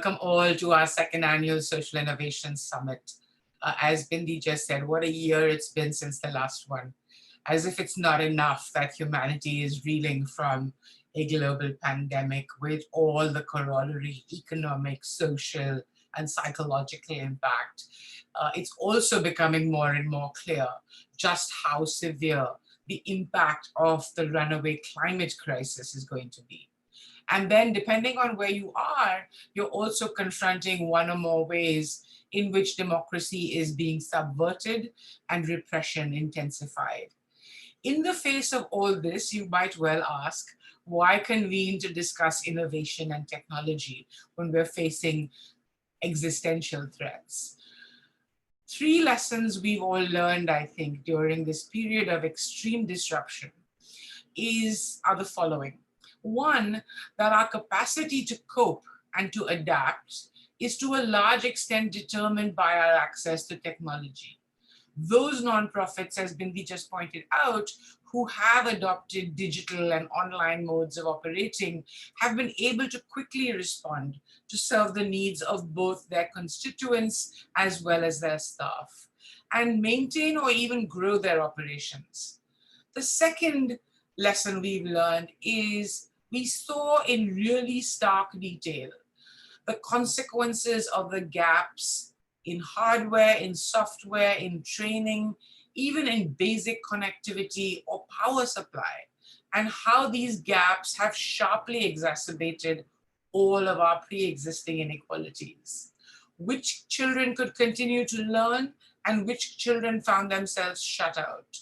welcome all to our second annual Social Innovation Summit. As Bindi just said, what a year it's been since the last one. As if it's not enough that humanity is reeling from a global pandemic with all the corollary economic, social, and psychological impact. It's also becoming more and more clear just how severe the impact of the runaway climate crisis is going to be. And then depending on where you are, you're also confronting one or more ways in which democracy is being subverted and repression intensified. In the face of all this, you might well ask, why convene to discuss innovation and technology when we're facing existential threats? Three lessons we've all learned, I think, during this period of extreme disruption are the following. One, that our capacity to cope and to adapt is to a large extent determined by our access to technology. Those nonprofits, as Bindi just pointed out, who have adopted digital and online modes of operating have been able to quickly respond to serve the needs of both their constituents as well as their staff and maintain or even grow their operations. The second lesson we've learned is we saw in really stark detail the consequences of the gaps in hardware, in software, in training, even in basic connectivity or power supply, and how these gaps have sharply exacerbated all of our pre-existing inequalities. Which children could continue to learn and which children found themselves shut out.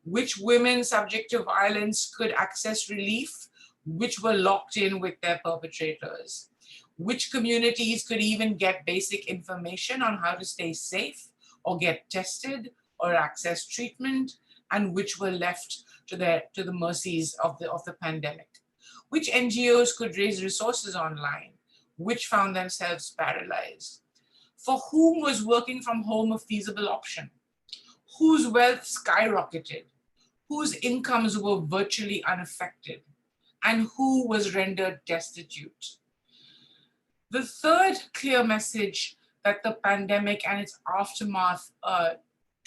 Which women subject to violence could access relief, which were locked in with their perpetrators. Which communities could even get basic information on how to stay safe or get tested or access treatment, and which were left to the mercies of the pandemic. Which NGOs could raise resources online, which found themselves paralyzed. For whom was working from home a feasible option? Whose wealth skyrocketed? Whose incomes were virtually unaffected? And who was rendered destitute? The third clear message that the pandemic and its aftermath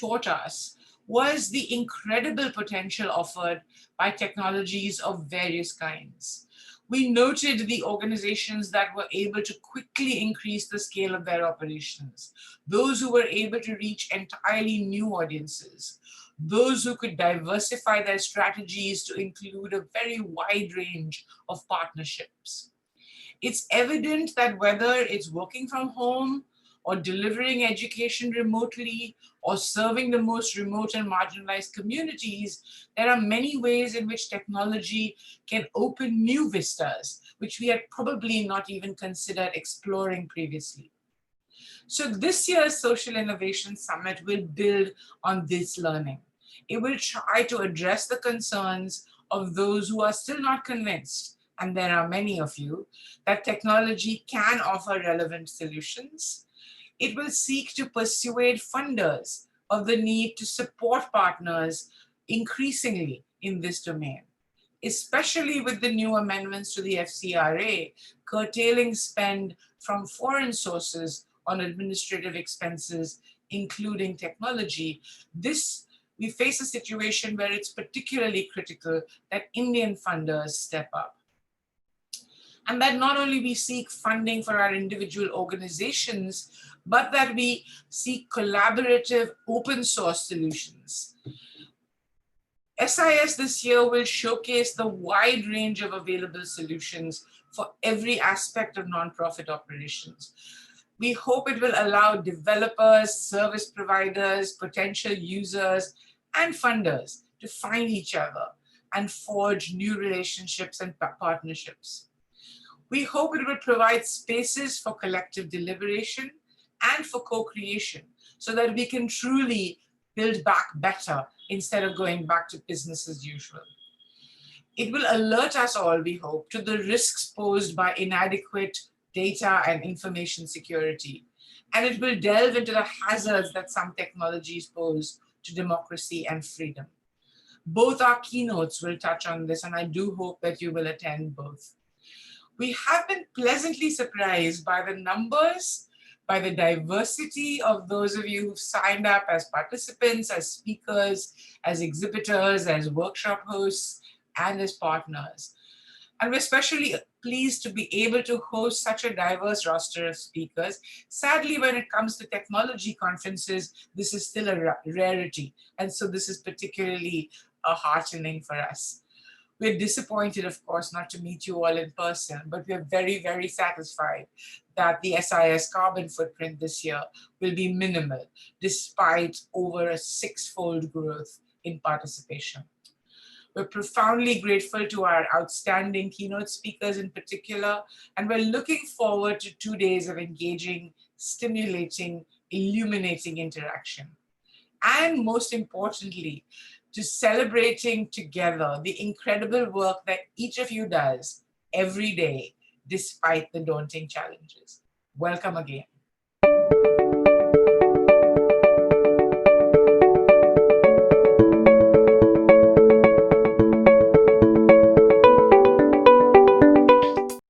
taught us was the incredible potential offered by technologies of various kinds. We noted the organizations that were able to quickly increase the scale of their operations, those who were able to reach entirely new audiences, those who could diversify their strategies to include a very wide range of partnerships. It's evident that whether it's working from home or delivering education remotely or serving the most remote and marginalized communities, there are many ways in which technology can open new vistas, which we had probably not even considered exploring previously. So this year's Social Innovation Summit will build on this learning. It will try to address the concerns of those who are still not convinced, and there are many of you, that technology can offer relevant solutions. It will seek to persuade funders of the need to support partners increasingly in this domain, especially with the new amendments to the FCRA, curtailing spend from foreign sources on administrative expenses, including technology. We face a situation where it's particularly critical that Indian funders step up. And that not only we seek funding for our individual organizations, but that we seek collaborative open source solutions. SIS this year will showcase the wide range of available solutions for every aspect of nonprofit operations. We hope it will allow developers, service providers, potential users, and funders to find each other and forge new relationships and partnerships. We hope it will provide spaces for collective deliberation and for co-creation so that we can truly build back better instead of going back to business as usual. It will alert us all, we hope, to the risks posed by inadequate data and information security. And it will delve into the hazards that some technologies pose to democracy and freedom. Both our keynotes will touch on this, and I do hope that you will attend both. We have been pleasantly surprised by the numbers, by the diversity of those of you who've signed up as participants, as speakers, as exhibitors, as workshop hosts, and as partners. And we're especially pleased to be able to host such a diverse roster of speakers. Sadly, when it comes to technology conferences, this is still a rarity. And so this is particularly heartening for us. We're disappointed, of course, not to meet you all in person, but we're very, very satisfied that the SIS carbon footprint this year will be minimal, despite over a six-fold growth in participation. We're profoundly grateful to our outstanding keynote speakers in particular, and we're looking forward to 2 days of engaging, stimulating, illuminating interaction. And most importantly, to celebrating together the incredible work that each of you does every day, despite the daunting challenges. Welcome again.